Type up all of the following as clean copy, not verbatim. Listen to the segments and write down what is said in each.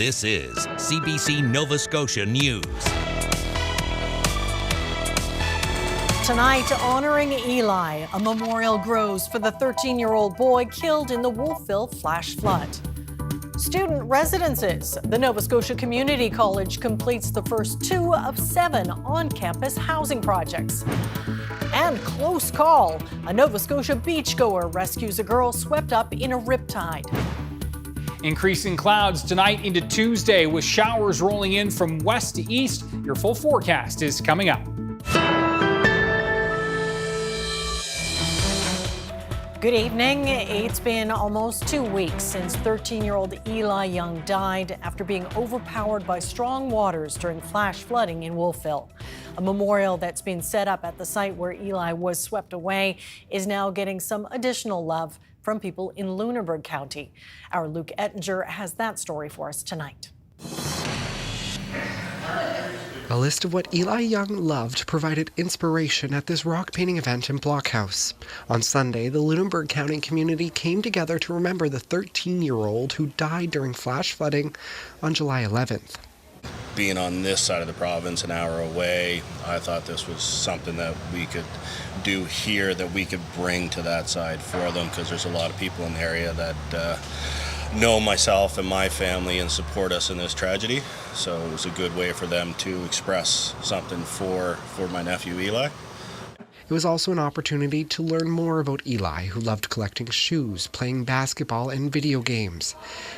This is CBC Nova Scotia News. Tonight, honoring Eli, a memorial grows for the 13-year-old boy killed in the Wolfville flash flood. Student residences. The Nova Scotia Community College completes the first 2 of 7 on-campus housing projects. And close call. A Nova Scotia beachgoer rescues a girl swept up in a riptide. Increasing clouds tonight into Tuesday with showers rolling in from west to east. Your full forecast is coming up. Good evening. It's been almost 2 weeks since 13-year-old Eli Young died after being overpowered by strong waters during flash flooding in Wolfville. A memorial that's been set up at the site where Eli was swept away is now getting some additional love from people in Lunenburg County. Our Luke Ettinger has that story for us tonight. A list of what Eli Young loved provided inspiration at this rock painting event in Blockhouse. On Sunday, the Lunenburg County community came together to remember the 13-year-old who died during flash flooding on July 11th. Being on this side of the province, an hour away, I thought this was something that we could do here, that we could bring to that side for them, because there's a lot of people in the area that know myself and my family and support us in this tragedy. So it was a good way for them to express something for my nephew Eli. It was also an opportunity to learn more about Eli, who loved collecting shoes, playing basketball, and video games.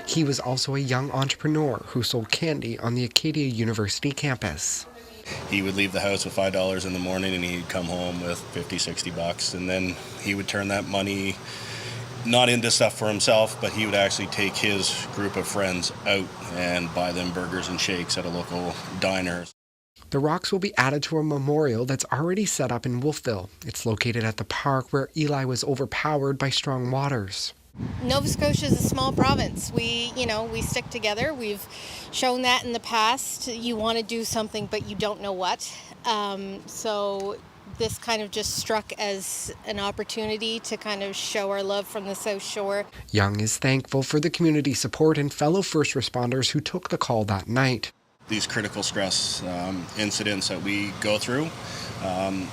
He was also a young entrepreneur who sold candy on the Acadia University campus. He would leave the house with $5 in the morning and he'd come home with $50-$60, and then he would turn that money not into stuff for himself, but he would actually take his group of friends out and buy them burgers and shakes at a local diner. The rocks will be added to a memorial that's already set up in Wolfville. It's located at the park where Eli was overpowered by strong waters. Nova Scotia is a small province. We stick together. We've shown that in the past. You want to do something, but you don't know what. So this kind of just struck as an opportunity to kind of show our love from the South Shore. Young is thankful for the community support and fellow first responders who took the call that night. These critical stress incidents that we go through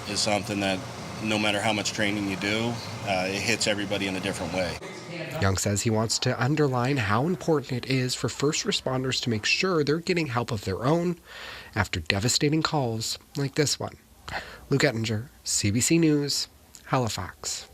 is something that no matter how much training you do, it hits everybody in a different way. Young says he wants to underline how important it is for first responders to make sure they're getting help of their own after devastating calls like this one. Luke Ettinger, CBC News, Halifax.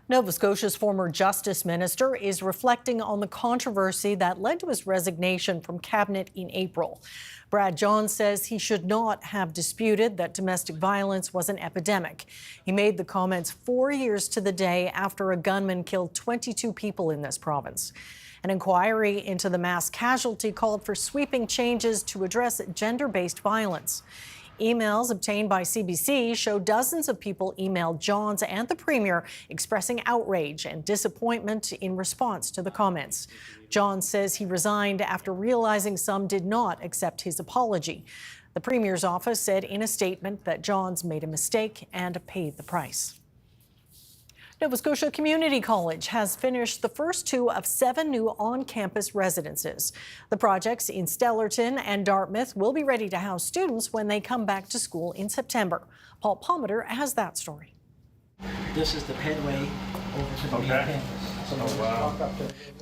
Nova Scotia's former Justice Minister is reflecting on the controversy that led to his resignation from Cabinet in April. Brad Johns says he should not have disputed that domestic violence was an epidemic. He made the comments 4 years to the day after a gunman killed 22 people in this province. An inquiry into the mass casualty called for sweeping changes to address gender-based violence. Emails obtained by CBC show dozens of people emailed Johns and the Premier expressing outrage and disappointment in response to the comments. Johns says he resigned after realizing some did not accept his apology. The Premier's office said in a statement that Johns made a mistake and paid the price. Nova Scotia Community College has finished the first 2 of 7 new on-campus residences. The projects in Stellarton and Dartmouth will be ready to house students when they come back to school in September. Paul Palmater has that story. This is the pedway over to the main campus. Oh, wow.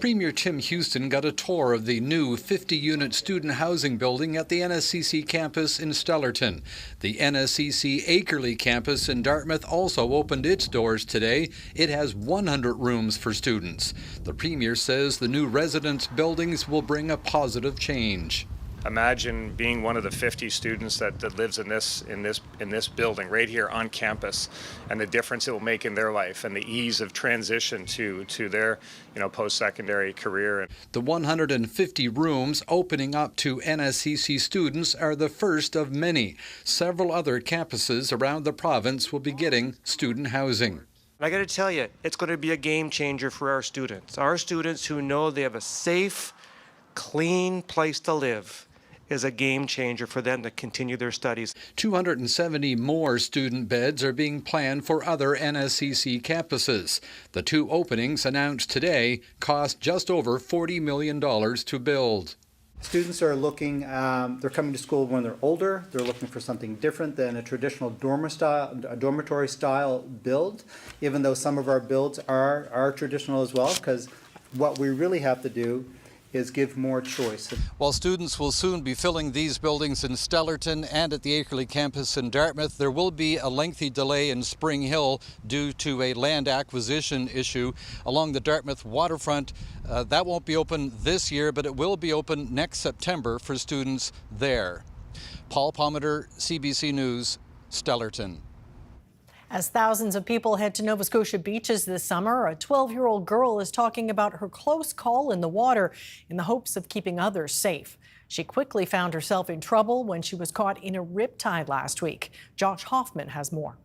Premier Tim Houston got a tour of the new 50-unit student housing building at the NSCC campus in Stellarton. The NSCC Akerley campus in Dartmouth also opened its doors today. It has 100 rooms for students. The Premier says the new residence buildings will bring a positive change. Imagine being one of the 50 students that lives in this building right here on campus, and the difference it will make in their life and the ease of transition to their post-secondary career. The 150 rooms opening up to NSCC students are the first of many. Several other campuses around the province will be getting student housing. I got to tell you, it's going to be a game changer for our students. Our students who know they have a safe, clean place to live is a game changer for them to continue their studies. 270 more student beds are being planned for other NSCC campuses. The 2 openings announced today cost just over $40 million to build. Students are looking, they're coming to school when they're older. They're looking for something different than a traditional dormitory style build, even though some of our builds are traditional as well, because what we really have to do is give more choice. While students will soon be filling these buildings in Stellarton and at the Akerley campus in Dartmouth, there will be a lengthy delay in Spring Hill due to a land acquisition issue along the Dartmouth waterfront. That won't be open this year, but it will be open next September for students there. Paul Palmater, CBC News, Stellarton. As thousands of people head to Nova Scotia beaches this summer, a 12-year-old girl is talking about her close call in the water in the hopes of keeping others safe. She quickly found herself in trouble when she was caught in a riptide last week. Josh Hoffman has more.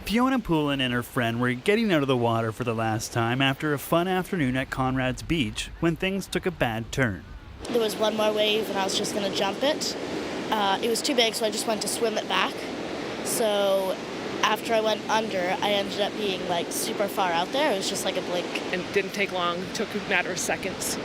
Fiona Poulin and her friend were getting out of the water for the last time after a fun afternoon at Conrad's Beach when things took a bad turn. There was one more wave and I was just going to jump it. It was too big, so I just went to swim it back. So after I went under, I ended up being like super far out there. It was just like a blink. And it didn't take long, it took a matter of seconds.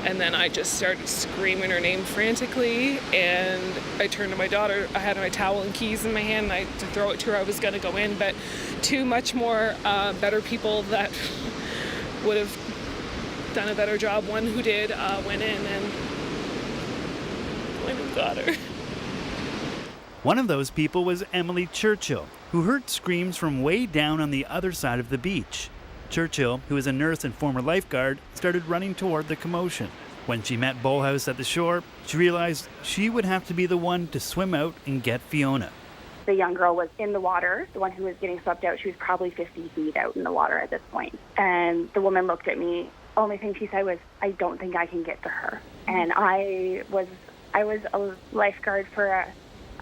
And then I just started screaming her name frantically, and I turned to my daughter. I had my towel and keys in my hand, and to throw it to her. I was going to go in, but two much more better people that would have done a better job. One who did went in and went and got her. One of those people was Emily Churchill, who heard screams from way down on the other side of the beach. Churchill, who is a nurse and former lifeguard, started running toward the commotion. When she met Bullhouse at the shore, she realized she would have to be the one to swim out and get Fiona. The young girl was in the water, the one who was getting swept out. She was probably 50 feet out in the water at this point. And the woman looked at me. Only thing she said was, "I don't think I can get to her." And I was a lifeguard for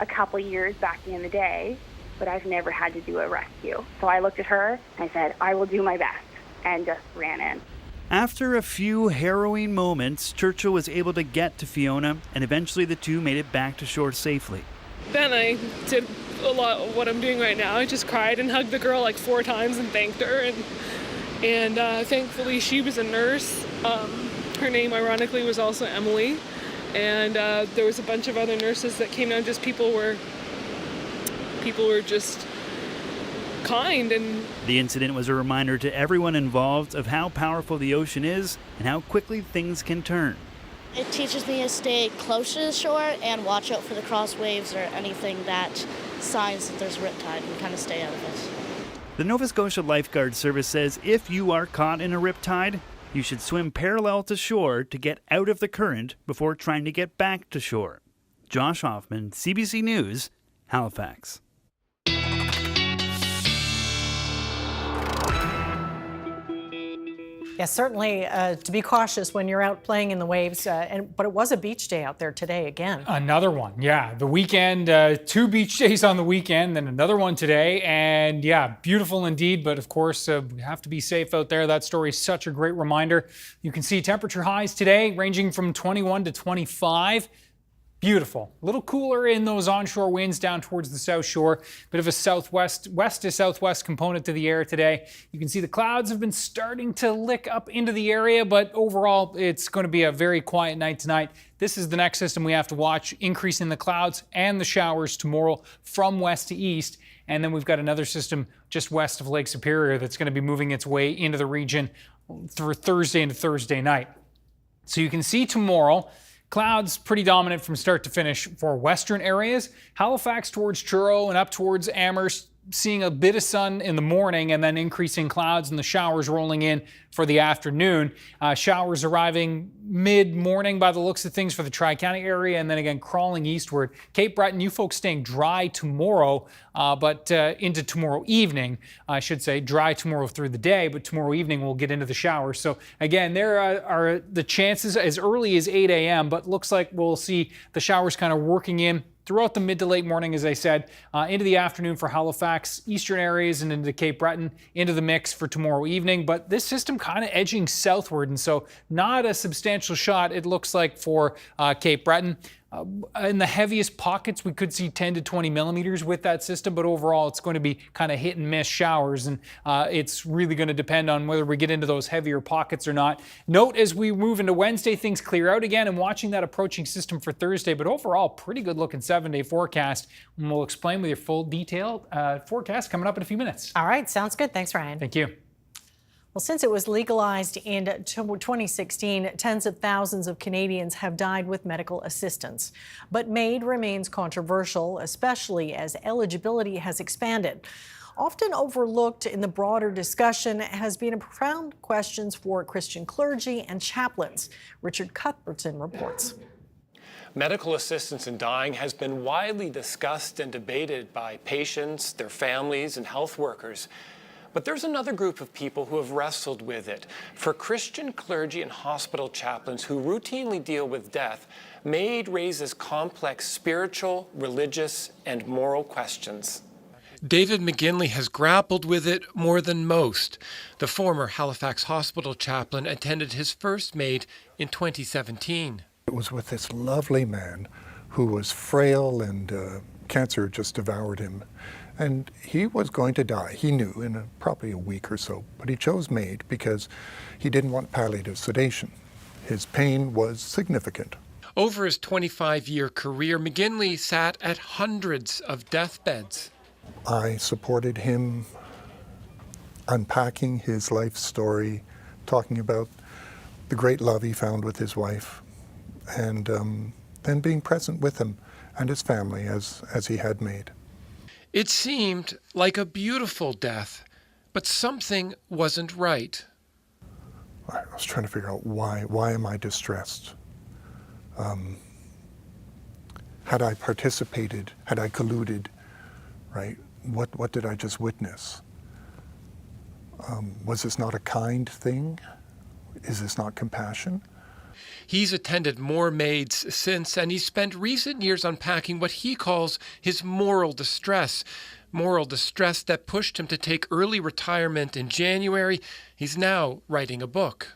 a couple years back in the day, but I've never had to do a rescue. So I looked at her and I said, "I will do my best," and just ran in. After a few harrowing moments, Churchill was able to get to Fiona, and eventually the two made it back to shore safely. Then I did a lot of what I'm doing right now. I just cried and hugged the girl like 4 times and thanked her. And thankfully she was a nurse. Her name ironically was also Emily. And there was a bunch of other nurses that came down. Just people were just kind. And the incident was a reminder to everyone involved of how powerful the ocean is and how quickly things can turn. It teaches me to stay close to the shore and watch out for the cross waves or anything that signs that there's riptide and kind of stay out of it. The Nova Scotia Lifeguard Service says if you are caught in a riptide, you should swim parallel to shore to get out of the current before trying to get back to shore. Josh Hoffman, CBC News, Halifax. Yes, certainly to be cautious when you're out playing in the waves. But it was a beach day out there today again. Another one, yeah. The weekend, 2 beach days on the weekend, then another one today. And yeah, beautiful indeed. But of course, we have to be safe out there. That story is such a great reminder. You can see temperature highs today ranging from 21 to 25. Beautiful. A little cooler in those onshore winds down towards the south shore. Bit of a west to southwest component to the air today. You can see the clouds have been starting to lick up into the area, but overall it's going to be a very quiet night tonight. This is the next system we have to watch, increase in the clouds and the showers tomorrow from west to east. And then we've got another system just west of Lake Superior that's going to be moving its way into the region through Thursday into Thursday night. So you can see tomorrow, clouds pretty dominant from start to finish for western areas. Halifax towards Truro and up towards Amherst, seeing a bit of sun in the morning and then increasing clouds and the showers rolling in for the afternoon. Showers arriving mid-morning by the looks of things for the Tri-County area and then again crawling eastward. Cape Breton, you folks staying dry tomorrow, but into tomorrow evening, I should say, dry tomorrow through the day, but tomorrow evening we'll get into the showers. So again, there are the chances as early as 8 a.m., but looks like we'll see the showers kind of working in throughout the mid to late morning, as I said, into the afternoon for Halifax, eastern areas, and into Cape Breton, into the mix for tomorrow evening. But this system kind of edging southward, and so not a substantial shot, it looks like, for Cape Breton. In the heaviest pockets, we could see 10 to 20 millimeters with that system, but overall it's going to be kind of hit and miss showers, and it's really going to depend on whether we get into those heavier pockets or not. Note as we move into Wednesday, things clear out again, and watching that approaching system for Thursday, but overall pretty good looking 7-day forecast, and we'll explain with your full detailed forecast coming up in a few minutes. All right, sounds good. Thanks, Ryan. Thank you. Well, since it was legalized in 2016, tens of thousands of Canadians have died with medical assistance. But MAID remains controversial, especially as eligibility has expanded. Often overlooked in the broader discussion has been profound questions for Christian clergy and chaplains. Richard Cuthbertson reports. Medical assistance in dying has been widely discussed and debated by patients, their families, and health workers. But there's another group of people who have wrestled with it. For Christian clergy and hospital chaplains who routinely deal with death, MAID raises complex spiritual, religious, and moral questions. David McGinley has grappled with it more than most. The former Halifax hospital chaplain attended his first MAID in 2017. It was with this lovely man who was frail and cancer just devoured him. And he was going to die, he knew, in probably a week or so. But he chose MAID because he didn't want palliative sedation. His pain was significant. Over his 25-year career, McGinley sat at hundreds of deathbeds. I supported him unpacking his life story, talking about the great love he found with his wife, and then being present with him and his family as he had MAID. It seemed like a beautiful death, but something wasn't right. I was trying to figure out why am I distressed? Had I participated, had I colluded, right? What did I just witness? Was this not a kind thing? Is this not compassion? He's attended more MAIDs since, and he's spent recent years unpacking what he calls his moral distress that pushed him to take early retirement in January. He's now writing a book.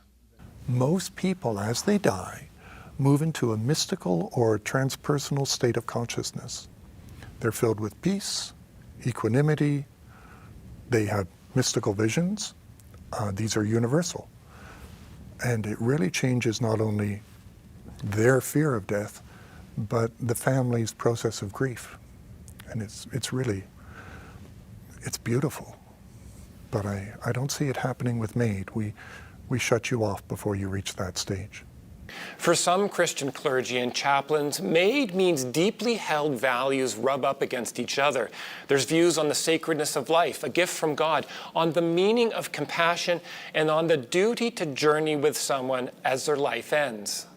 Most people, as they die, move into a mystical or transpersonal state of consciousness. They're filled with peace, equanimity, they have mystical visions. These are universal. And it really changes not only their fear of death, but the family's process of grief. And it's beautiful. But I don't see it happening with MAID. We shut you off before you reach that stage. For some Christian clergy and chaplains, MAID means deeply held values rub up against each other. There's views on the sacredness of life, a gift from God, on the meaning of compassion, and on the duty to journey with someone as their life ends.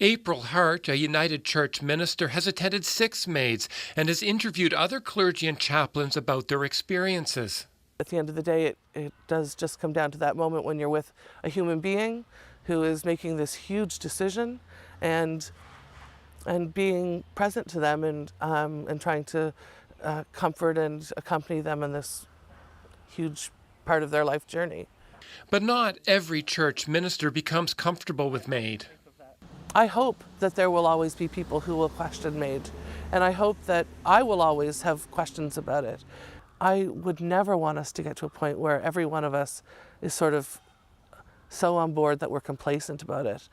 April Hart, a United Church minister, has attended 6 MAIDs and has interviewed other clergy and chaplains about their experiences. At the end of the day, it does just come down to that moment when you're with a human being who is making this huge decision, and being present to them and trying to comfort and accompany them in this huge part of their life journey. But not every church minister becomes comfortable with MAID. I hope that there will always be people who will question MAID, and I hope that I will always have questions about it. I would never want us to get to a point where every one of us is sort of so on board that we're complacent about it.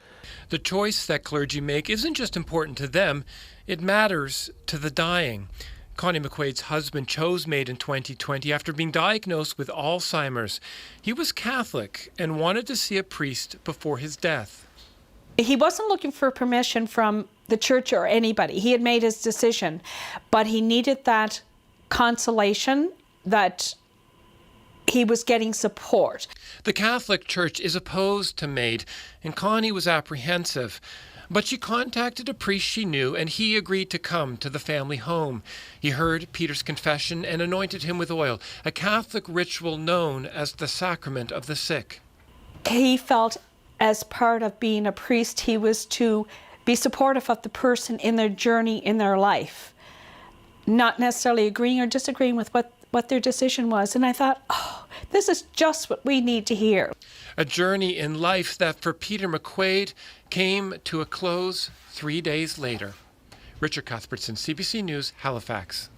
The choice that clergy make isn't just important to them, it matters to the dying. Connie McQuaid's husband chose MAID in 2020 after being diagnosed with Alzheimer's. He was Catholic and wanted to see a priest before his death. He wasn't looking for permission from the church or anybody. He had made his decision, but he needed that consolation that he was getting support. The Catholic Church is opposed to MAID, and Connie was apprehensive. But she contacted a priest she knew, and he agreed to come to the family home. He heard Peter's confession and anointed him with oil, a Catholic ritual known as the Sacrament of the Sick. He felt as part of being a priest, he was to be supportive of the person in their journey in their life, not necessarily agreeing or disagreeing with what their decision was. And I thought, oh, this is just what we need to hear. A journey in life that for Peter McQuaid came to a close 3 days later. Richard Cuthbertson, CBC News, Halifax.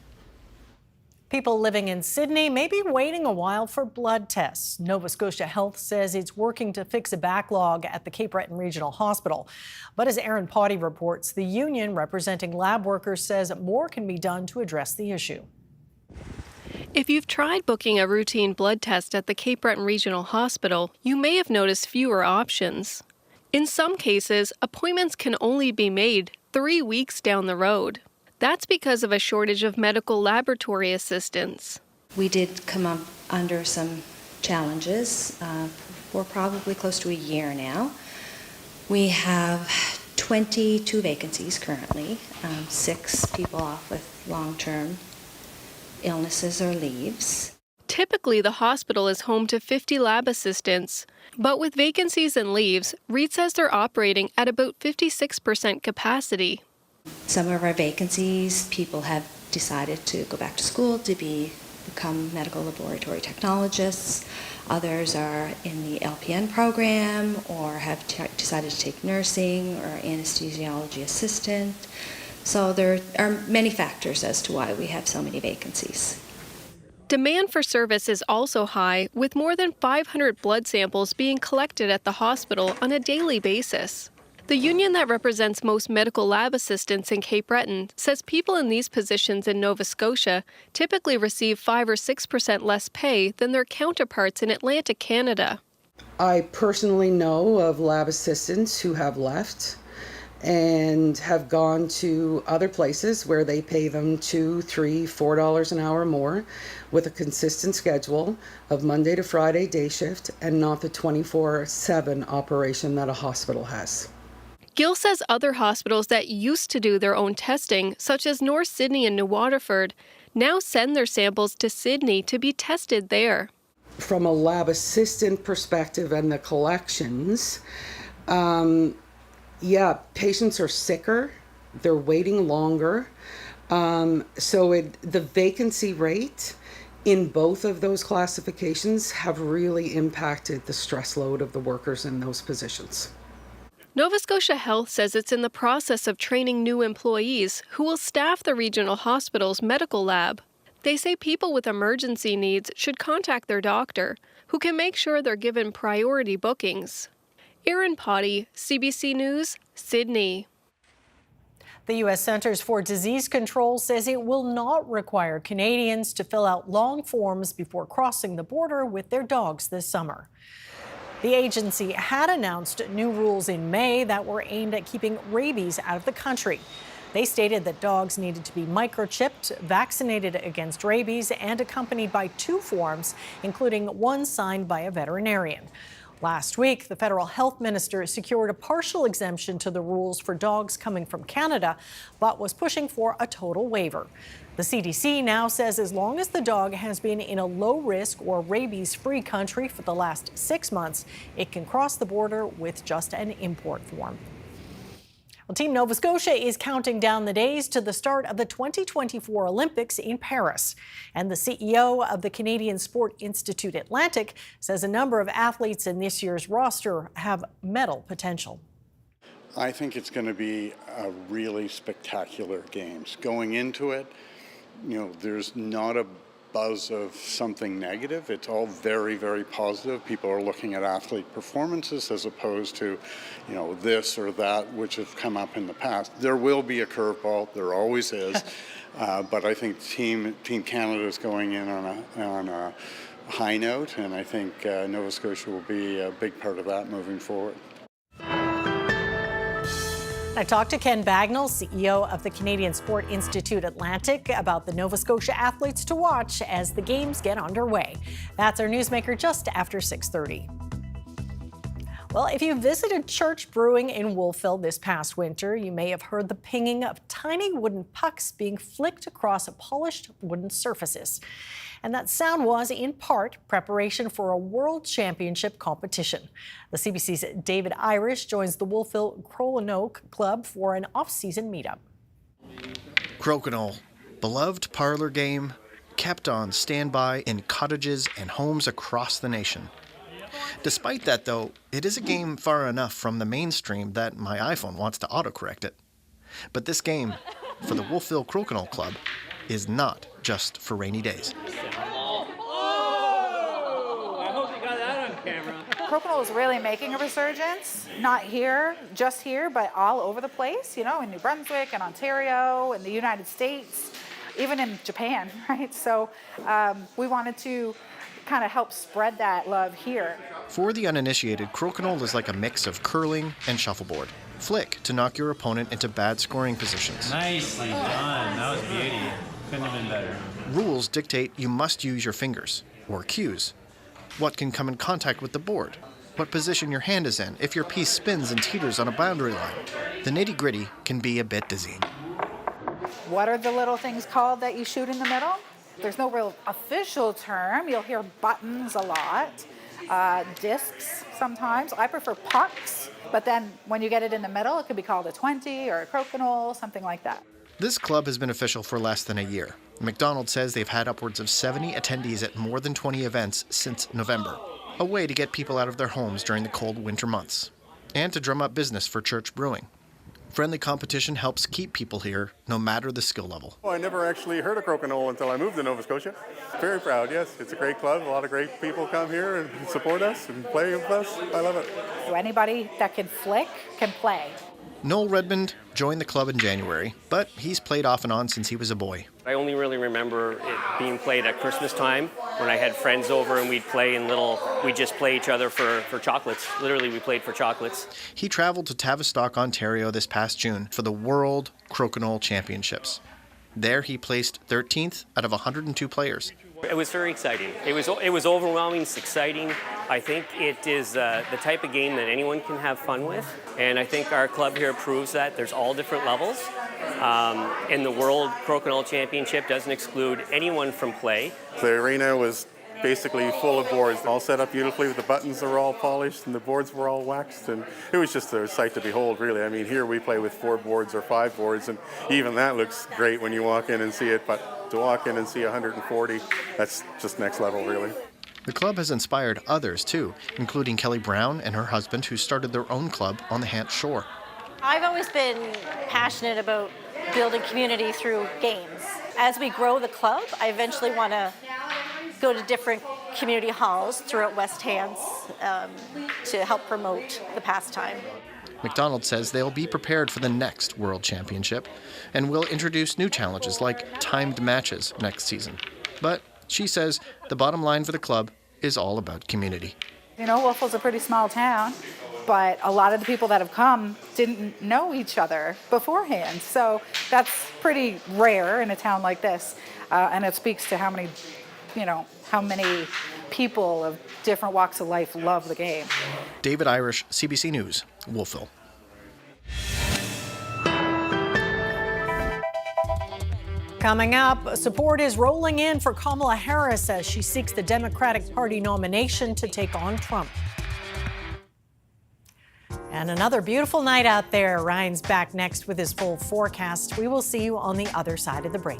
People living in Sydney may be waiting a while for blood tests. Nova Scotia Health says it's working to fix a backlog at the Cape Breton Regional Hospital. But as Aaron Potty reports, the union representing lab workers says more can be done to address the issue. If you've tried booking a routine blood test at the Cape Breton Regional Hospital, you may have noticed fewer options. In some cases, appointments can only be made 3 weeks down the road. That's because of a shortage of medical laboratory assistants. We did come up under some challenges for probably close to a year now. We have 22 vacancies currently, 6 people off with long-term illnesses or leaves. Typically, the hospital is home to 50 lab assistants, but with vacancies and leaves, Reed says they're operating at about 56% capacity. Some of our vacancies, people have decided to go back to school to become medical laboratory technologists. Others are in the LPN program or have decided to take nursing or anesthesiology assistant. So there are many factors as to why we have so many vacancies. Demand for service is also high, with more than 500 blood samples being collected at the hospital on a daily basis. The union that represents most medical lab assistants in Cape Breton says people in these positions in Nova Scotia typically receive 5 or 6% less pay than their counterparts in Atlantic Canada. I personally know of lab assistants who have left and have gone to other places where they pay them $2, $3, $4 an hour more with a consistent schedule of Monday to Friday day shift and not the 24/7 operation that a hospital has. Gill says other hospitals that used to do their own testing, such as North Sydney and New Waterford, now send their samples to Sydney to be tested there. From a lab assistant perspective and the collections, patients are sicker, they're waiting longer. The vacancy rate in both of those classifications have really impacted the stress load of the workers in those positions. Nova Scotia Health says it's in the process of training new employees who will staff the regional hospital's medical lab. They say people with emergency needs should contact their doctor, who can make sure they're given priority bookings. Aaron Potty, CBC News, Sydney. The U.S. Centers for Disease Control says it will not require Canadians to fill out long forms before crossing the border with their dogs this summer. The agency had announced new rules in May that were aimed at keeping rabies out of the country. They stated that dogs needed to be microchipped, vaccinated against rabies, and accompanied by 2 forms, including one signed by a veterinarian. Last week, the federal health minister secured a partial exemption to the rules for dogs coming from Canada, but was pushing for a total waiver. The CDC now says as long as the dog has been in a low-risk or rabies-free country for the last 6 months, it can cross the border with just an import form. Well, Team Nova Scotia is counting down the days to the start of the 2024 Olympics in Paris. And the CEO of the Canadian Sport Institute Atlantic says a number of athletes in this year's roster have medal potential. I think it's going to be a really spectacular games. Going into it, there's not a buzz of something negative. It's all very, very positive. People are looking at athlete performances as opposed to, this or that, which have come up in the past. There will be a curveball. There always is. But I think Team Canada is going in on a high note, and I think Nova Scotia will be a big part of that moving forward. I talked to Ken Bagnall, CEO of the Canadian Sport Institute Atlantic, about the Nova Scotia athletes to watch as the games get underway. That's our newsmaker just after 6:30. Well, if you visited Church Brewing in Wolfville this past winter, you may have heard the pinging of tiny wooden pucks being flicked across polished wooden surfaces. And that sound was, in part, preparation for a World Championship competition. The CBC's David Irish joins the Wolfville Crokinole Club for an off-season meetup. Crokinole, beloved parlor game, kept on standby in cottages and homes across the nation. Despite that, though, it is a game far enough from the mainstream that my iPhone wants to autocorrect it. But this game, for the Wolfville Crokinole Club is not just for rainy days. Crokinole is really making a resurgence, not here, just here, but all over the place, you know, in New Brunswick and Ontario and the United States, even in Japan, right? So we wanted to kind of help spread that love here. For the uninitiated, Crokinole is like a mix of curling and shuffleboard. Flick to knock your opponent into bad scoring positions. Nicely done. That was beauty. Couldn't have been better. Rules dictate you must use your fingers, or cues. What can come in contact with the board? What position your hand is in if your piece spins and teeters on a boundary line? The nitty-gritty can be a bit dizzying. What are the little things called that you shoot in the middle? There's no real official term. You'll hear buttons a lot, discs sometimes. I prefer pucks, but then when you get it in the middle, it could be called a 20 or a crokinole, something like that. This club has been official for less than a year. McDonald says they've had upwards of 70 attendees at more than 20 events since November, a way to get people out of their homes during the cold winter months, and to drum up business for church brewing. Friendly competition helps keep people here, no matter the skill level. Well, I never actually heard of Crokinole until I moved to Nova Scotia. Very proud, yes. It's a great club. A lot of great people come here and support us and play with us. I love it. So anybody that can flick can play. Noel Redmond joined the club in January, but he's played off and on since he was a boy. I only really remember it being played at Christmas time when I had friends over and we'd play in we'd just play each other for chocolates. Literally, we played for chocolates. He traveled to Tavistock, Ontario this past June for the World Crokinole Championships. There he placed 13th out of 102 players. It was very exciting. It was overwhelming, it's exciting. I think it is the type of game that anyone can have fun with. And I think our club here proves that there's all different levels. And the World Crokinole Championship doesn't exclude anyone from play. The arena was basically full of boards, all set up beautifully. The buttons were all polished and the boards were all waxed. And it was just a sight to behold, really. I mean, here we play with 4 boards or 5 boards, and even that looks great when you walk in and see it. But to walk in and see 140, that's just next level, really. The club has inspired others, too, including Kelly Brown and her husband, who started their own club on the Hants shore. I've always been passionate about building community through games. As we grow the club, I eventually want to go to different community halls throughout West Hants to help promote the pastime. McDonald says they'll be prepared for the next World Championship and will introduce new challenges like timed matches next season. But she says the bottom line for the club is all about community. You know, Wolfville's a pretty small town, but a lot of the people that have come didn't know each other beforehand. So that's pretty rare in a town like this. And it speaks to how many people of different walks of life love the game. David Irish, CBC News, Wolfville. Coming up, support is rolling in for Kamala Harris as she seeks the Democratic Party nomination to take on Trump. And another beautiful night out there. Ryan's back next with his full forecast. We will see you on the other side of the break.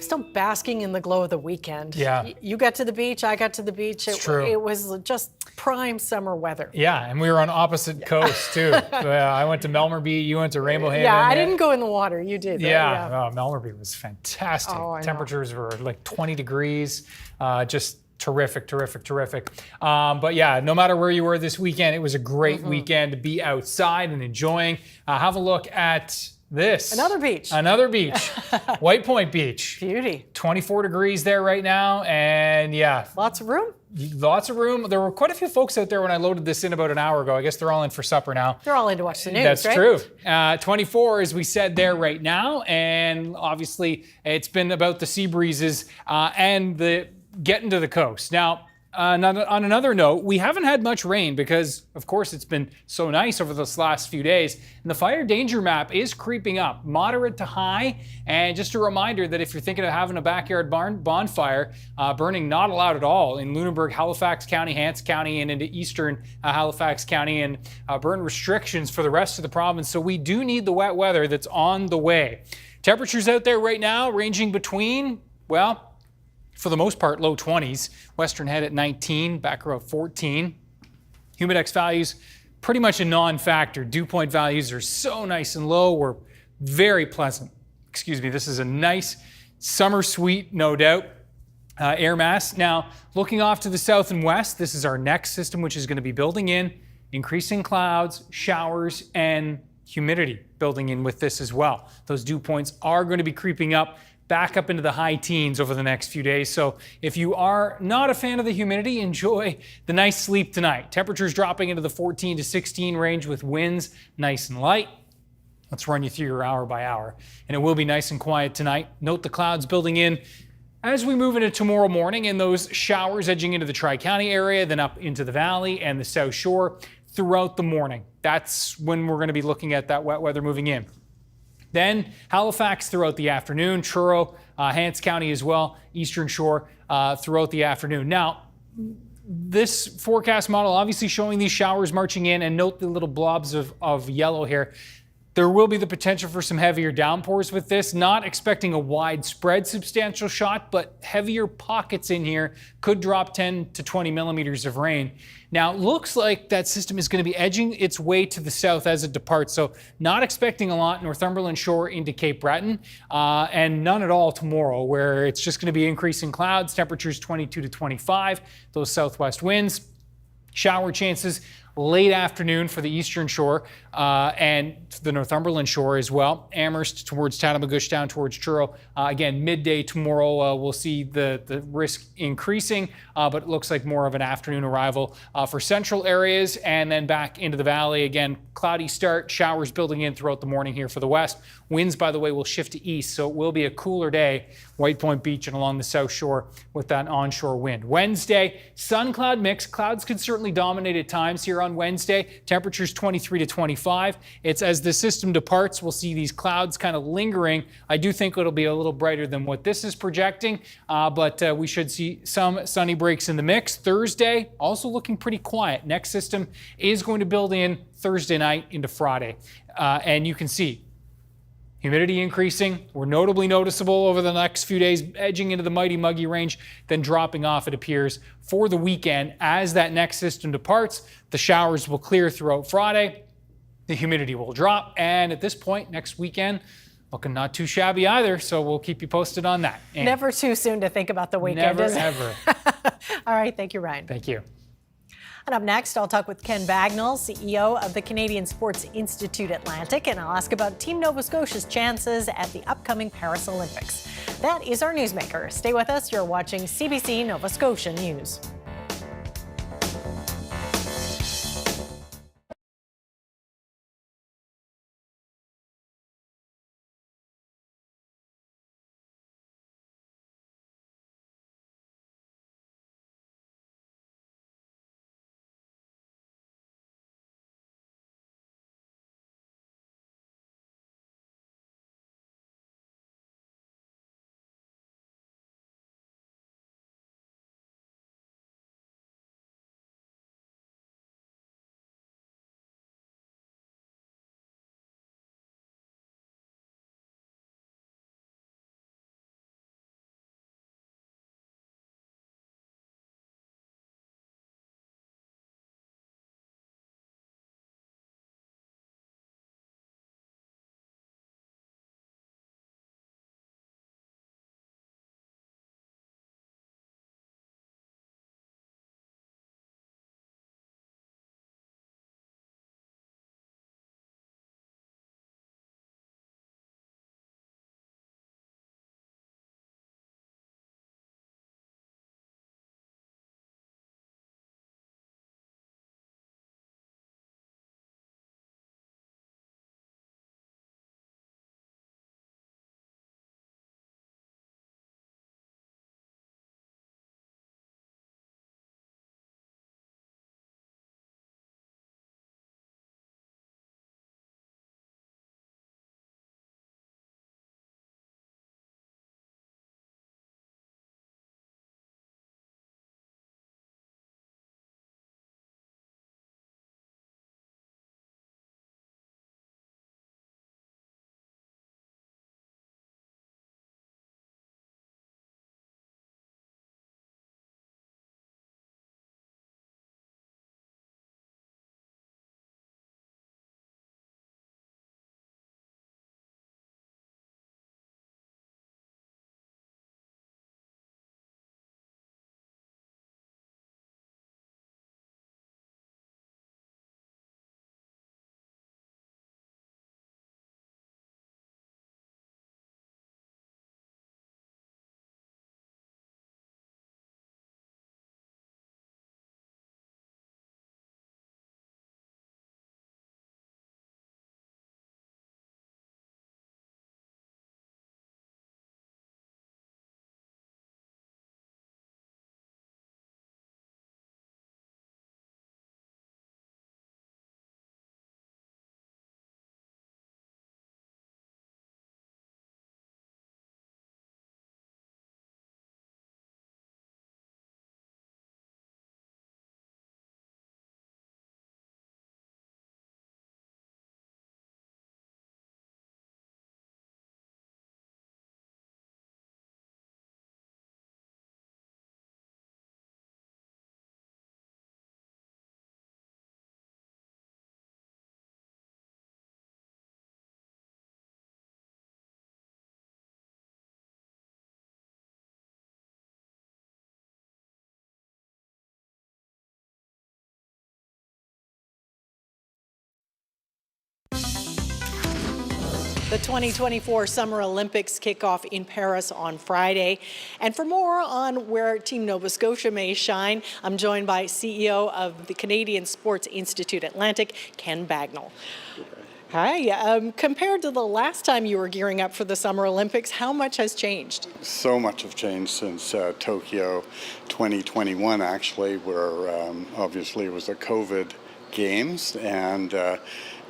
Still basking in the glow of the weekend. Yeah. You got to the beach, I got to the beach. It's true. It was just prime summer weather. Yeah, and we were on opposite coasts too. I went to Melmerby, you went to Rainbow Haven. Yeah, I didn't go in the water. You did. Yeah, oh, Melmerby was fantastic. Oh, I know. Temperatures were like 20 degrees. Just terrific. But yeah, no matter where you were this weekend, it was a great weekend to be outside and enjoying. Have a look at this. Another beach. White Point Beach. Beauty. 24 degrees there right now, and yeah. Lots of room? Lots of room. There were quite a few folks out there when I loaded this in about an hour ago. I guess they're all in for supper now. They're all in to watch the news, That's right? true. 24, as we said there right now, and obviously it's been about the sea breezes and the getting to the coast. Now, on another note, we haven't had much rain because, of course, it's been so nice over this last few days. And the fire danger map is creeping up, moderate to high. And just a reminder that if you're thinking of having a backyard bonfire, burning not allowed at all in Lunenburg, Halifax County, Hants County, and into eastern Halifax County, and burn restrictions for the rest of the province. So we do need the wet weather that's on the way. Temperatures out there right now ranging between, well, for the most part, low 20s. Western Head at 19, back row 14. Humidex values, pretty much a non-factor. Dew point values are so nice and low. We're very pleasant. Excuse me, this is a nice summer suite, no doubt. Air mass. Now, looking off to the south and west, this is our next system, which is going to be building in increasing clouds, showers, and humidity building in with this as well. Those dew points are going to be creeping up back up into the high teens over the next few days. So if you are not a fan of the humidity, enjoy the nice sleep tonight. Temperatures dropping into the 14 to 16 range with winds nice and light. Let's run you through your hour by hour. And it will be nice and quiet tonight. Note the clouds building in as we move into tomorrow morning, and those showers edging into the Tri-County area, then up into the valley and the South Shore throughout the morning. That's when we're going to be looking at that wet weather moving in. Then Halifax throughout the afternoon, Truro, Hants County as well, Eastern Shore throughout the afternoon. Now, this forecast model obviously showing these showers marching in, and note the little blobs of yellow here. There will be the potential for some heavier downpours with this. Not expecting a widespread substantial shot, but heavier pockets in here could drop 10 to 20 millimeters of rain. Now, it looks like that system is going to be edging its way to the south as it departs. So not expecting a lot Northumberland Shore into Cape Breton, and none at all tomorrow, where it's just going to be increasing clouds, temperatures 22 to 25, those southwest winds. Shower chances late afternoon for the Eastern Shore and the Northumberland Shore as well. Amherst towards Tattamagush down towards Truro. Again, midday tomorrow we'll see the risk increasing, but it looks like more of an afternoon arrival for central areas, and then back into the valley. Again, cloudy start, showers building in throughout the morning here for the west. Winds, by the way, will shift to east, so it will be a cooler day, White Point Beach and along the South Shore with that onshore wind. Wednesday, sun-cloud mix. Clouds could certainly dominate at times here on Wednesday. Temperatures 23 to 25. It's as the system departs, we'll see these clouds kind of lingering. I do think it'll be a little brighter than what this is projecting, but we should see some sunny breaks in the mix. Thursday, also looking pretty quiet. Next system is going to build in Thursday night into Friday, and you can see humidity increasing. We're notably noticeable over the next few days, edging into the mighty muggy range, then dropping off, it appears, for the weekend. As that next system departs, the showers will clear throughout Friday. The humidity will drop. And at this point, next weekend, looking not too shabby either. So we'll keep you posted on that. And never too soon to think about the weekend, never, is it? ever. All right. Thank you, Ryan. Thank you. And up next, I'll talk with Ken Bagnall, CEO of the Canadian Sports Institute Atlantic, and I'll ask about Team Nova Scotia's chances at the upcoming Paris Olympics. That is our Newsmaker. Stay with us. You're watching CBC Nova Scotia News. The 2024 Summer Olympics kick off in Paris on Friday. And for more on where Team Nova Scotia may shine, I'm joined by CEO of the Canadian Sports Institute Atlantic, Ken Bagnall. Hi. Compared to the last time you were gearing up for the Summer Olympics, how much has changed? So much have changed since Tokyo 2021, actually, where obviously it was the COVID Games, and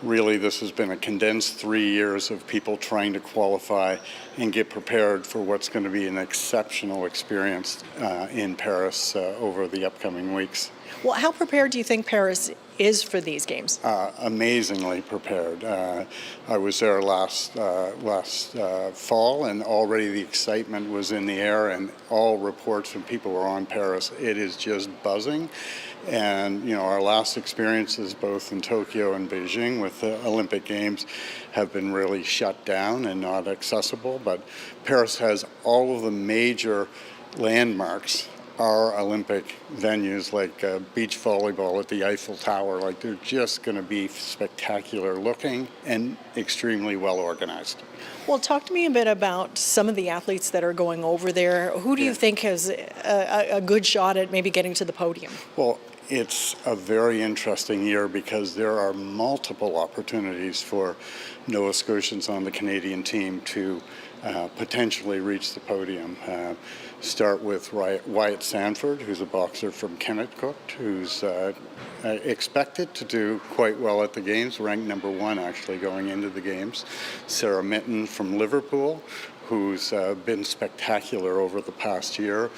really this has been a condensed 3 years of people trying to qualify and get prepared for what's going to be an exceptional experience in Paris over the upcoming weeks. Well, how prepared do you think Paris is for these games? Amazingly prepared. I was there last fall, and already the excitement was in the air, and all reports from people who are on Paris, it is just buzzing. And you know, our last experiences both in Tokyo and Beijing with the Olympic Games have been really shut down and not accessible, but Paris has all of the major landmarks are Olympic venues, like beach volleyball at the Eiffel Tower. Like, they're just going to be spectacular looking and extremely well organized. Well, talk to me a bit about some of the athletes that are going over there. Who do you think has a good shot at maybe getting to the podium? Well, it's a very interesting year because there are multiple opportunities for Nova Scotians on the Canadian team to potentially reach the podium. Start with Wyatt Sanford, who's a boxer from Kennetcook, who's expected to do quite well at the Games, ranked #1 actually going into the Games. Sarah Mitten from Liverpool, who's been spectacular over the past year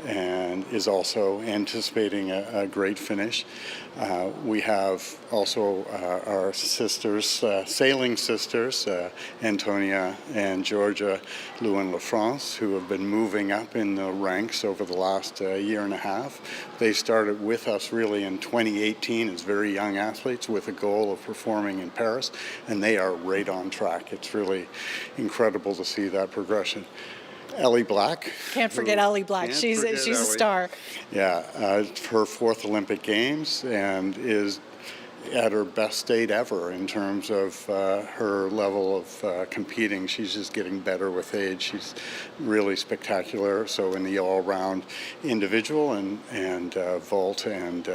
and is also anticipating a great finish. We have also our sisters, sailing sisters, Antonia and Georgia Lewin-LaFrance, who have been moving up in the ranks over the last year and a half. They started with us really in 2018 as very young athletes with a goal of performing in Paris, and they are right on track. It's really incredible to see that progression. Ellie Black. Can't forget Ellie Black. She's a star. Yeah, her 4th Olympic Games, and is at her best state ever in terms of her level of competing. She's just getting better with age. She's really spectacular. So in the all-round individual and vault and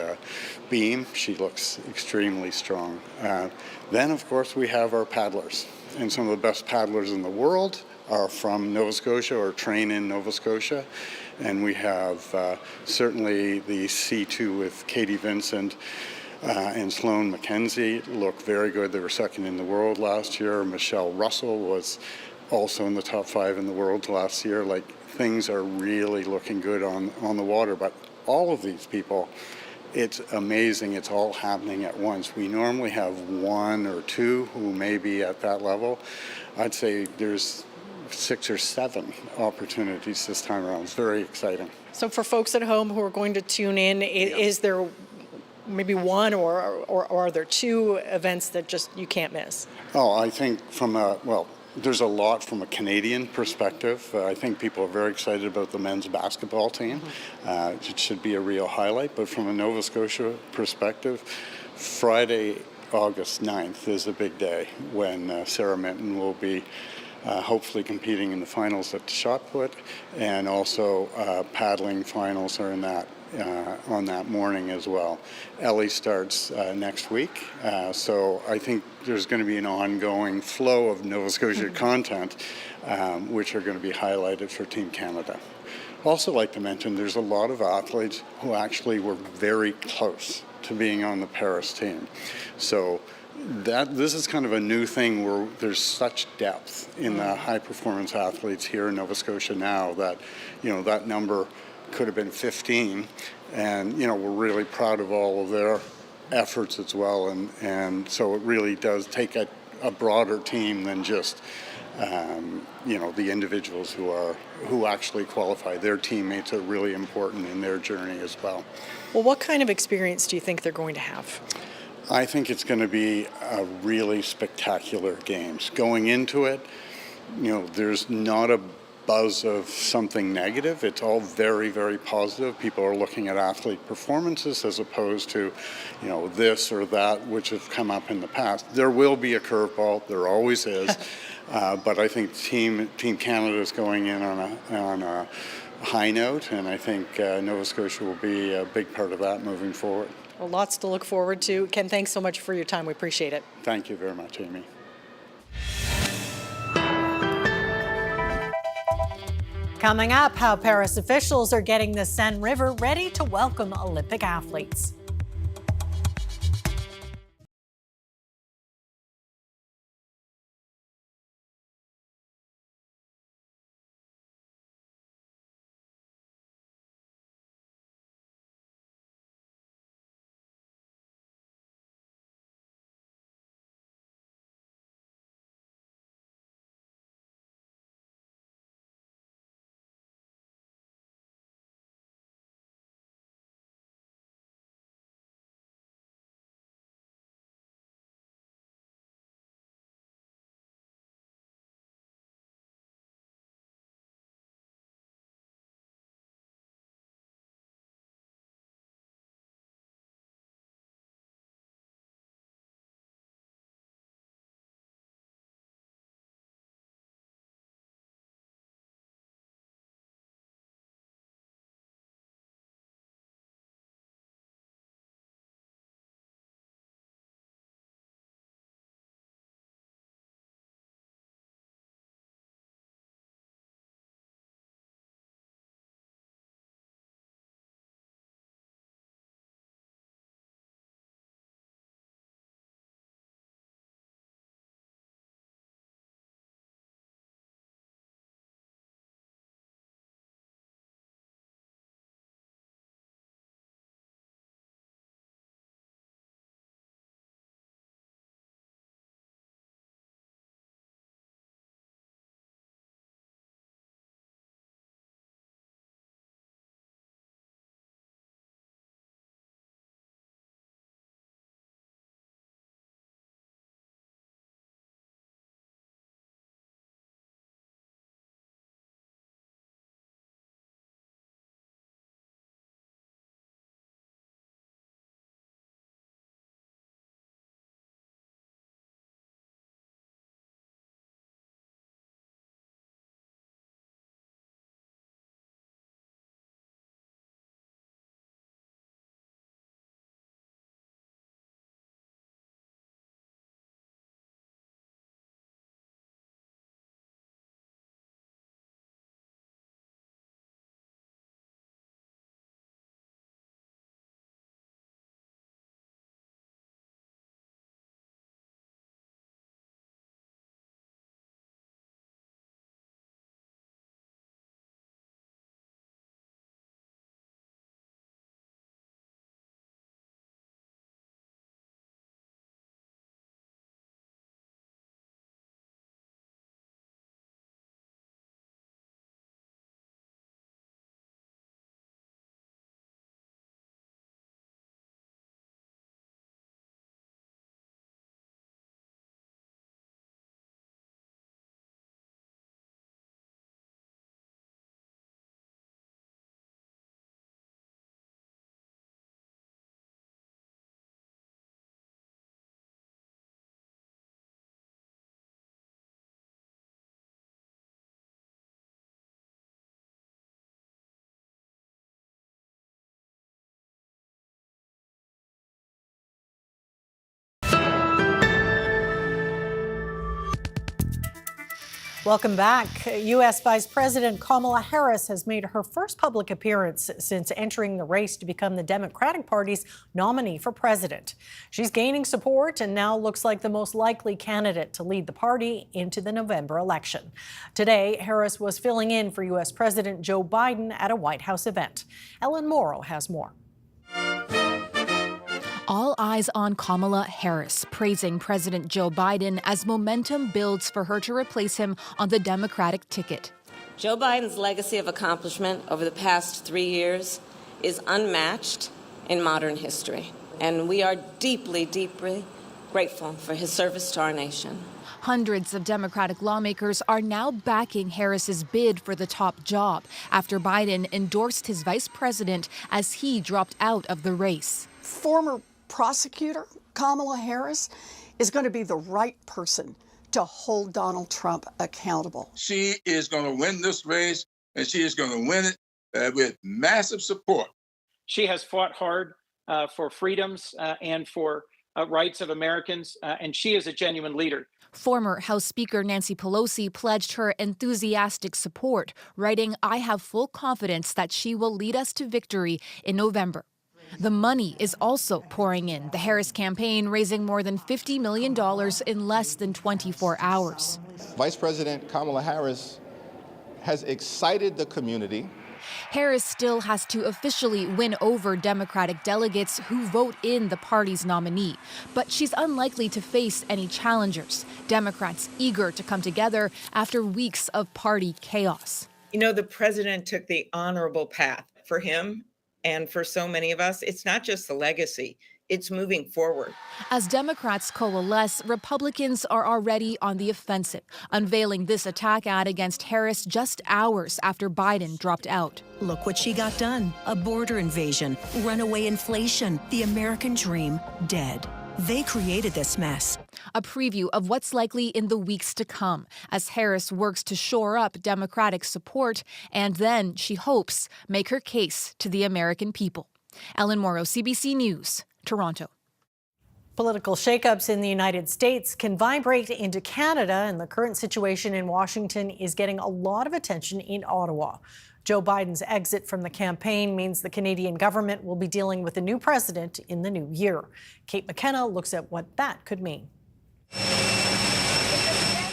beam, she looks extremely strong. Then, of course, we have our paddlers, and some of the best paddlers in the world are from Nova Scotia or train in Nova Scotia. And we have certainly the C2 with Katie Vincent and Sloane McKenzie look very good. They were 2nd in the world last year. Michelle Russell was also in the top 5 in the world last year. Like, things are really looking good on the water. But all of these people, it's amazing. It's all happening at once. We normally have 1 or 2 who may be at that level. I'd say there's 6 or 7 opportunities this time around. It's very exciting. So for folks at home who are going to tune in, is there maybe one or are there 2 events that just you can't miss? Oh, I think there's a lot from a Canadian perspective. I think people are very excited about the men's basketball team. It should be a real highlight. But from a Nova Scotia perspective, Friday, August 9th is a big day when Sarah Minton will be hopefully competing in the finals at the shot put, and also paddling finals are in that on that morning as well. Ellie starts next week, so I think there's going to be an ongoing flow of Nova Scotia content, which are going to be highlighted for Team Canada. Also like to mention, there's a lot of athletes who actually were very close to being on the Paris team. So this is kind of a new thing where there's such depth in the high performance athletes here in Nova Scotia now that, you know, that number could have been 15, and you know, we're really proud of all of their efforts as well, and so it really does take a broader team than just you know, the individuals who actually qualify. Their teammates are really important in their journey as well. Well, what kind of experience do you think they're going to have? I think it's going to be a really spectacular games. Going into it, you know, there's not a buzz of something negative. It's all very, very positive. People are looking at athlete performances as opposed to, you know, this or that, which have come up in the past. There will be a curveball. There always is. But I think Team Canada is going in on a high note, and I think Nova Scotia will be a big part of that moving forward. Well, lots to look forward to. Ken, thanks so much for your time. We appreciate it. Thank you very much, Amy. Coming up, how Paris officials are getting the Seine River ready to welcome Olympic athletes. Welcome back. U.S. Vice President Kamala Harris has made her first public appearance since entering the race to become the Democratic Party's nominee for president. She's gaining support and now looks like the most likely candidate to lead the party into the November election. Today, Harris was filling in for U.S. President Joe Biden at a White House event. Ellen Morrow has more. All eyes on Kamala Harris, praising President Joe Biden as momentum builds for her to replace him on the Democratic ticket. Joe Biden's legacy of accomplishment over the past 3 years is unmatched in modern history, and we are deeply, deeply grateful for his service to our nation. Hundreds of Democratic lawmakers are now backing Harris's bid for the top job after Biden endorsed his vice president as he dropped out of the race. Former prosecutor Kamala Harris is going to be the right person to hold Donald Trump accountable. She is going to win this race, and she is going to win it with massive support. She has fought hard for freedoms and for rights of Americans, and she is a genuine leader. Former House Speaker Nancy Pelosi pledged her enthusiastic support, writing, "I have full confidence that she will lead us to victory in November." The money is also pouring in, the Harris campaign raising more than $50 million in less than 24 hours. Vice President Kamala Harris has excited the community. Harris still has to officially win over Democratic delegates who vote in the party's nominee, but she's unlikely to face any challengers. Democrats eager to come together after weeks of party chaos. You know, the president took the honorable path. For him and for so many of us, it's not just the legacy, it's moving forward. As Democrats coalesce, Republicans are already on the offensive, unveiling this attack ad against Harris just hours after Biden dropped out. Look what she got done. A border invasion, runaway inflation, the American dream dead. They created this mess. A preview of what's likely in the weeks to come as Harris works to shore up Democratic support and then, she hopes, make her case to the American people. Ellen Morrow, CBC News, Toronto. Political shakeups in the United States can vibrate into Canada, and the current situation in Washington is getting a lot of attention in Ottawa. Joe Biden's exit from the campaign means the Canadian government will be dealing with a new president in the new year. Kate McKenna looks at what that could mean.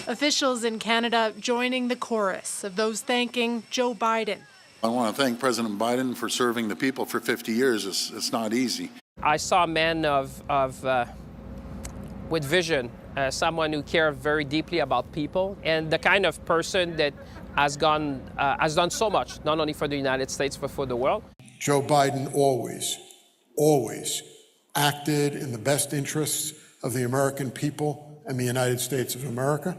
Officials in Canada joining the chorus of those thanking Joe Biden. I want to thank President Biden for serving the people for 50 years. It's not easy. I saw a man with vision, someone who cared very deeply about people, and the kind of person that has done so much, not only for the United States, but for the world. Joe Biden always acted in the best interests of the American people and the United States of America.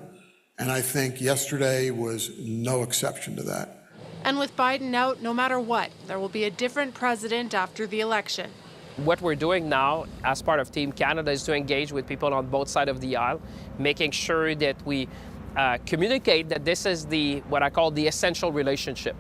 And I think yesterday was no exception to that. And with Biden out, no matter what, there will be a different president after the election. What we're doing now as part of Team Canada is to engage with people on both sides of the aisle, making sure that we communicate that this is what I call the essential relationship.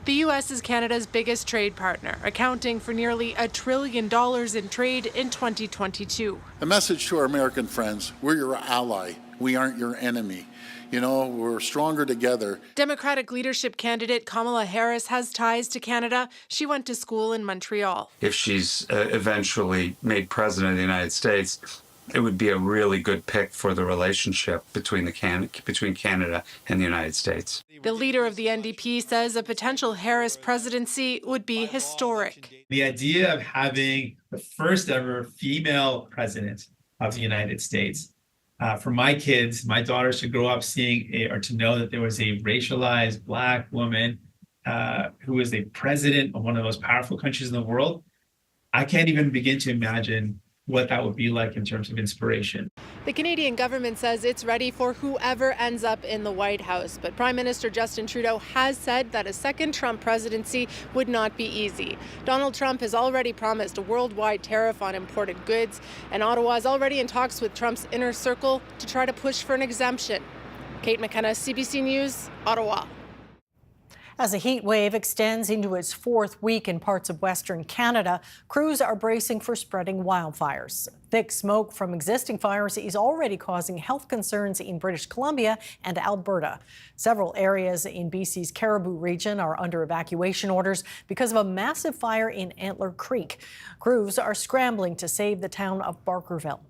The U.S. is Canada's biggest trade partner, accounting for nearly $1 trillion in trade in 2022. The message to our American friends: we're your ally. We aren't your enemy. You know, we're stronger together. Democratic leadership candidate Kamala Harris has ties to Canada. She went to school in Montreal. If she's eventually made president of the United States, it would be a really good pick for the relationship between Canada and the United States. The leader of the NDP says a potential Harris presidency would be historic. The idea of having the first ever female president of the United States, for my kids, my daughters to grow up seeing or to know that there was a racialized Black woman who was a president of one of the most powerful countries in the world, I can't even begin to imagine what that would be like in terms of inspiration. The Canadian government says it's ready for whoever ends up in the White House, but Prime Minister Justin Trudeau has said that a second Trump presidency would not be easy. Donald Trump has already promised a worldwide tariff on imported goods, and Ottawa is already in talks with Trump's inner circle to try to push for an exemption. Kate McKenna, CBC News, Ottawa. As a heat wave extends into its fourth week in parts of Western Canada, crews are bracing for spreading wildfires. Thick smoke from existing fires is already causing health concerns in British Columbia and Alberta. Several areas in BC's Caribou region are under evacuation orders because of a massive fire in Antler Creek. Crews are scrambling to save the town of Barkerville.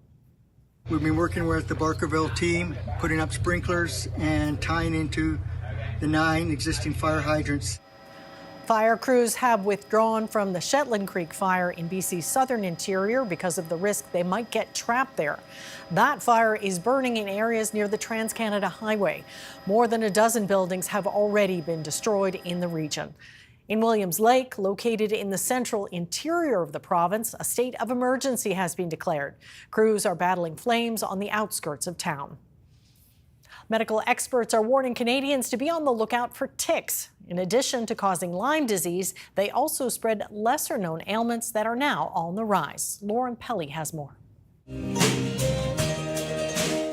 We've been working with the Barkerville team, putting up sprinklers and tying into the 9 existing fire hydrants. Fire crews have withdrawn from the Shetland Creek fire in BC's southern interior because of the risk they might get trapped there. That fire is burning in areas near the Trans-Canada Highway. More than a dozen buildings have already been destroyed in the region. In Williams Lake, located in the central interior of the province, a state of emergency has been declared. Crews are battling flames on the outskirts of town. Medical experts are warning Canadians to be on the lookout for ticks. In addition to causing Lyme disease, they also spread lesser-known ailments that are now on the rise. Lauren Pelly has more.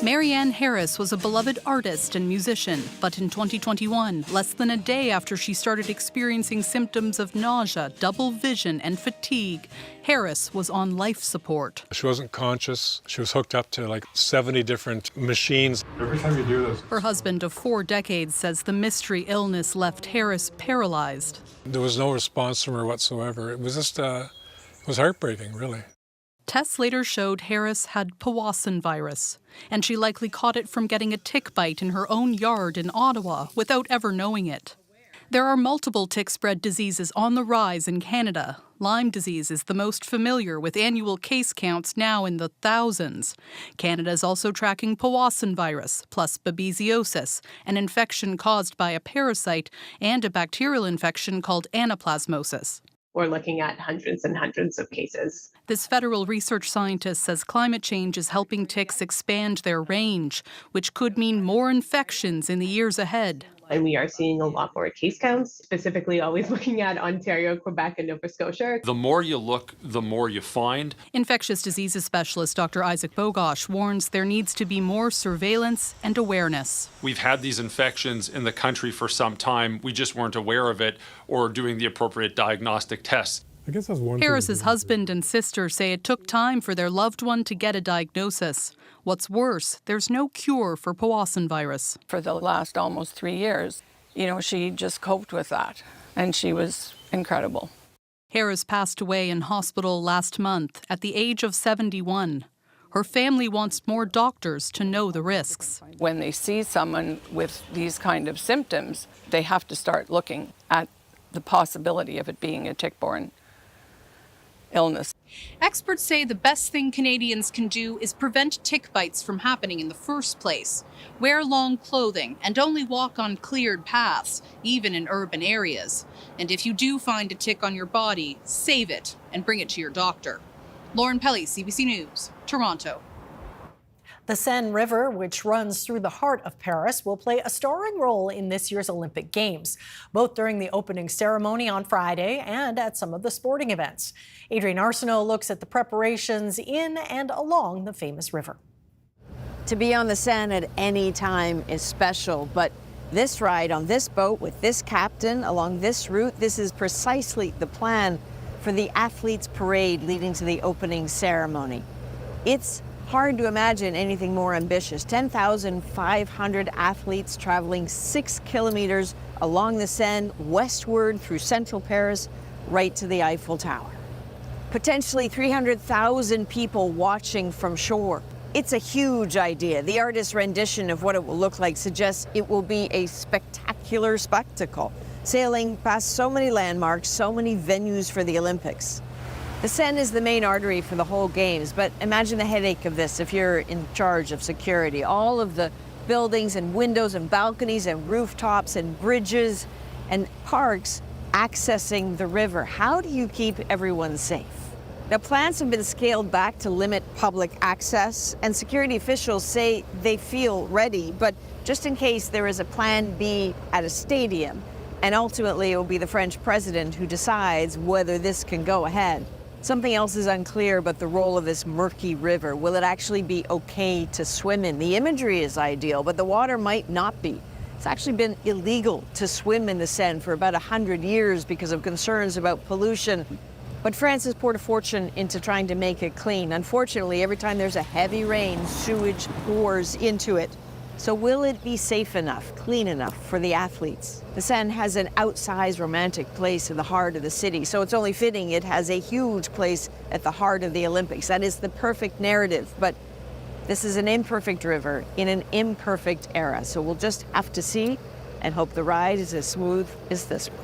Marianne Harris was a beloved artist and musician, but in 2021, less than a day after she started experiencing symptoms of nausea, double vision, and fatigue, Harris was on life support. She wasn't conscious. She was hooked up to like 70 different machines. Every time you do this. Her husband of 4 decades says the mystery illness left Harris paralyzed. There was no response from her whatsoever. It was just, it was heartbreaking, really. Tests later showed Harris had Powassan virus, and she likely caught it from getting a tick bite in her own yard in Ottawa without ever knowing it. There are multiple tick-spread diseases on the rise in Canada. Lyme disease is the most familiar, with annual case counts now in the thousands. Canada is also tracking Powassan virus, plus babesiosis, an infection caused by a parasite, and a bacterial infection called anaplasmosis. We're looking at hundreds and hundreds of cases. This federal research scientist says climate change is helping ticks expand their range, which could mean more infections in the years ahead. And we are seeing a lot more case counts, specifically always looking at Ontario, Quebec, and Nova Scotia. The more you look, the more you find. Infectious diseases specialist Dr. Isaac Bogosh warns there needs to be more surveillance and awareness. We've had these infections in the country for some time. We just weren't aware of it or doing the appropriate diagnostic tests. I guess that's one Harris's husband and sister say it took time for their loved one to get a diagnosis. What's worse, there's no cure for Powassan virus. For the last almost 3 years, she just coped with that, and she was incredible. Harris passed away in hospital last month at the age of 71. Her family wants more doctors to know the risks. When they see someone with these kind of symptoms, they have to start looking at the possibility of it being a tick-borne illness. Experts say the best thing Canadians can do is prevent tick bites from happening in the first place. Wear long clothing and only walk on cleared paths, even in urban areas. And if you do find a tick on your body, save it and bring it to your doctor. Lauren Pelly, CBC News, Toronto. The Seine River, which runs through the heart of Paris, will play a starring role in this year's Olympic Games, both during the opening ceremony on Friday and at some of the sporting events. Adrienne Arsenault looks at the preparations in and along the famous river. To be on the Seine at any time is special, but this ride on this boat with this captain along this route, this is precisely the plan for the athletes' parade leading to the opening ceremony. It's hard to imagine anything more ambitious. 10,500 athletes traveling 6 kilometers along the Seine, westward through central Paris, right to the Eiffel Tower. Potentially 300,000 people watching from shore. It's a huge idea. The artist's rendition of what it will look like suggests it will be a spectacular spectacle, sailing past so many landmarks, so many venues for the Olympics. The Seine is the main artery for the whole Games, but imagine the headache of this if you're in charge of security. All of the buildings and windows and balconies and rooftops and bridges and parks accessing the river. How do you keep everyone safe? Now, plans have been scaled back to limit public access, and security officials say they feel ready, but just in case there is a plan B at a stadium, and ultimately it will be the French president who decides whether this can go ahead. Something else is unclear about the role of this murky river. Will it actually be okay to swim in? The imagery is ideal, but the water might not be. It's actually been illegal to swim in the Seine for about 100 years because of concerns about pollution. But France has poured a fortune into trying to make it clean. Unfortunately, every time there's a heavy rain, sewage pours into it. So will it be safe enough, clean enough for the athletes? The Seine has an outsized romantic place in the heart of the city, so it's only fitting it has a huge place at the heart of the Olympics. That is the perfect narrative, but this is an imperfect river in an imperfect era. So we'll just have to see and hope the ride is as smooth as this one.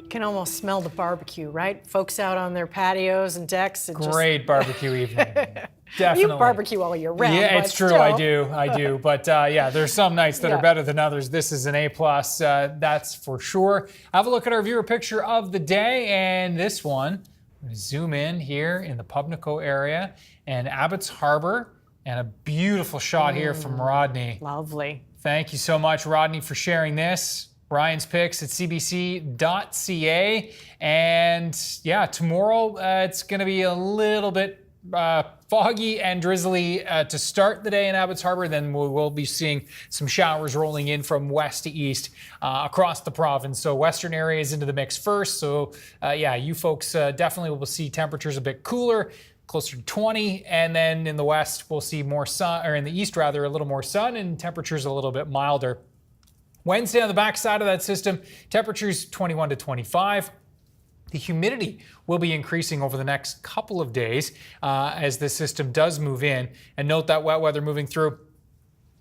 Can almost smell the barbecue, right? Folks out on their patios and decks. And Great barbecue evening. Definitely. You barbecue all year round. Yeah, but it's true. still. I do. But yeah, there's some nights that are better than others. This is an A+, that's for sure. Have a look at our viewer picture of the day, and this one. Zoom in here in the Pubnico area and Abbots Harbour, and a beautiful shot here from Rodney. Lovely. Thank you so much, Rodney, for sharing this. Ryan's picks at cbc.ca. And yeah, tomorrow it's going to be a little bit foggy and drizzly to start the day in Abbots Harbour. Then we'll be seeing some showers rolling in from west to east across the province. So western areas into the mix first. So yeah, you folks definitely will see temperatures a bit cooler, closer to 20, and then in the west we'll see more sun, or in the east rather, a little more sun and temperatures a little bit milder. Wednesday on the backside of that system, temperatures 21 to 25. The humidity will be increasing over the next couple of days as the system does move in. And note that wet weather moving through.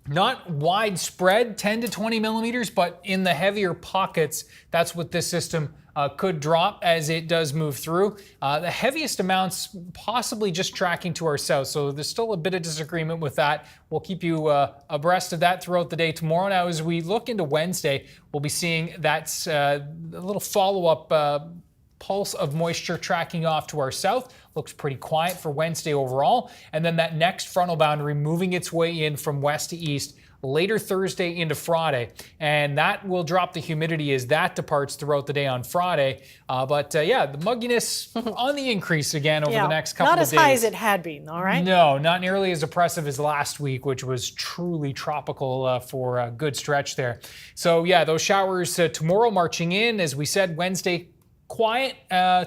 Not widespread, 10 to 20 millimeters, but in the heavier pockets, that's what this system could drop as it does move through. The heaviest amounts possibly just tracking to our south, so there's still a bit of disagreement with that. We'll keep you abreast of that throughout the day tomorrow. Now, as we look into Wednesday, we'll be seeing that's a little follow-up pulse of moisture tracking off to our south. Looks pretty quiet for Wednesday overall. And then that next frontal boundary moving its way in from west to east later Thursday into Friday. And that will drop the humidity as that departs throughout the day on Friday. But yeah, the mugginess on the increase again over the next couple of days. Not as high as it had been, all right? No, not nearly as oppressive as last week, which was truly tropical for a good stretch there. So yeah, those showers tomorrow marching in. As we said, Wednesday, quiet.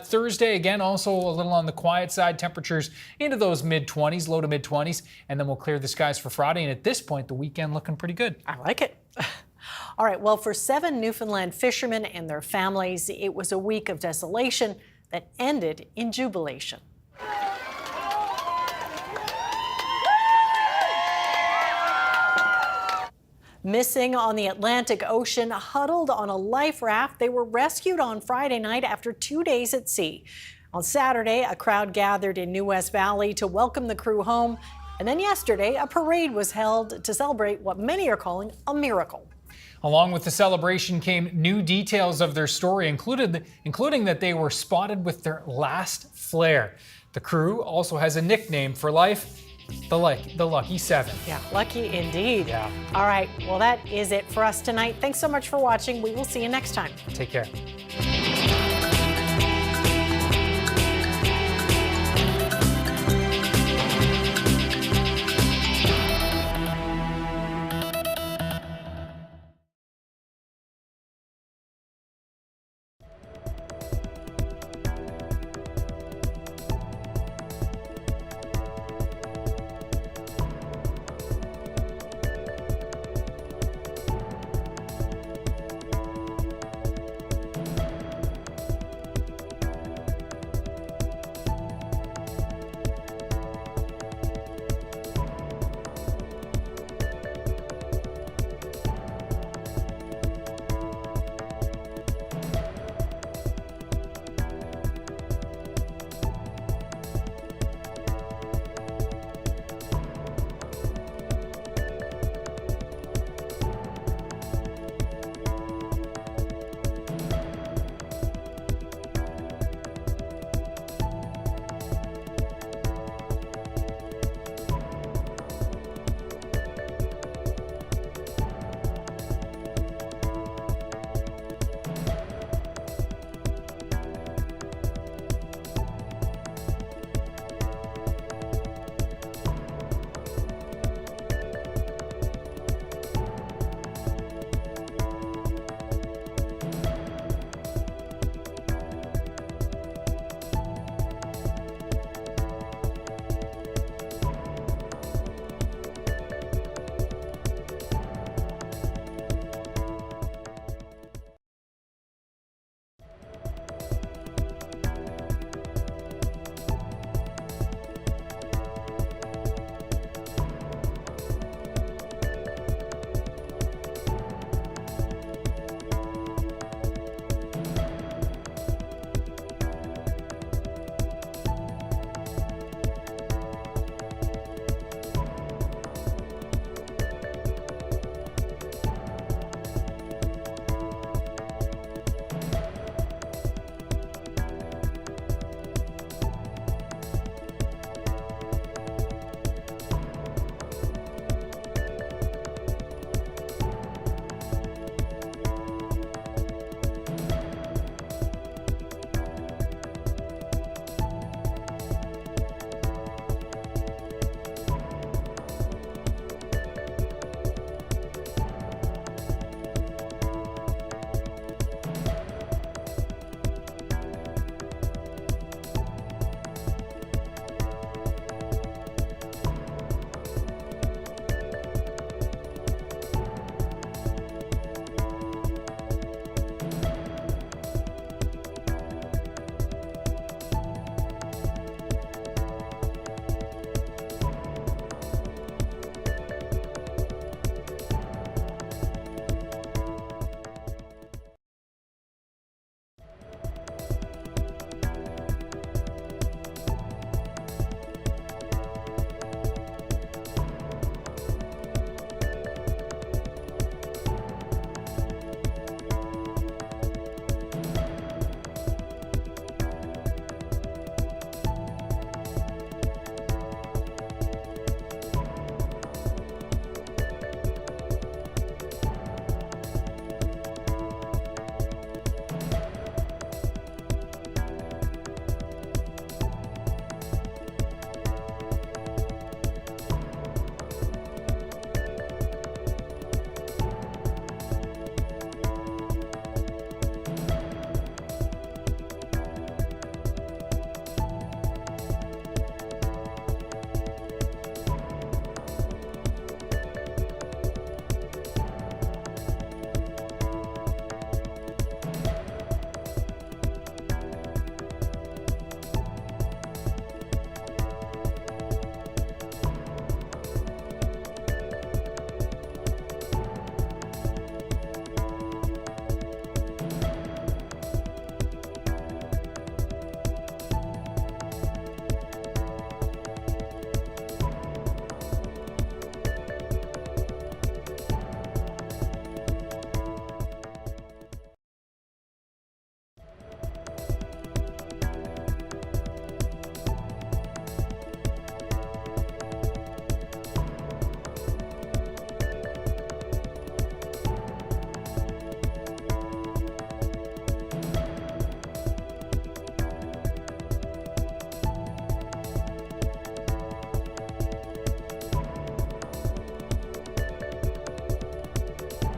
Thursday, again, also a little on the quiet side. Temperatures into those mid-20s, low to mid-20s. And then we'll clear the skies for Friday. And at this point, the weekend looking pretty good. I like it. All right, well, for 7 Newfoundland fishermen and their families, it was a week of desolation that ended in jubilation. Missing on the Atlantic Ocean, huddled on a life raft, they were rescued on Friday night after 2 days at sea. On Saturday, a crowd gathered in New West Valley to welcome the crew home. And then yesterday, a parade was held to celebrate what many are calling a miracle. Along with the celebration came new details of their story, including that they were spotted with their last flare. The crew also has a nickname for life. The Lucky 7. Yeah, lucky indeed. Yeah. All right, well, that is it for us tonight. Thanks so much for watching. We will see you next time. Take care.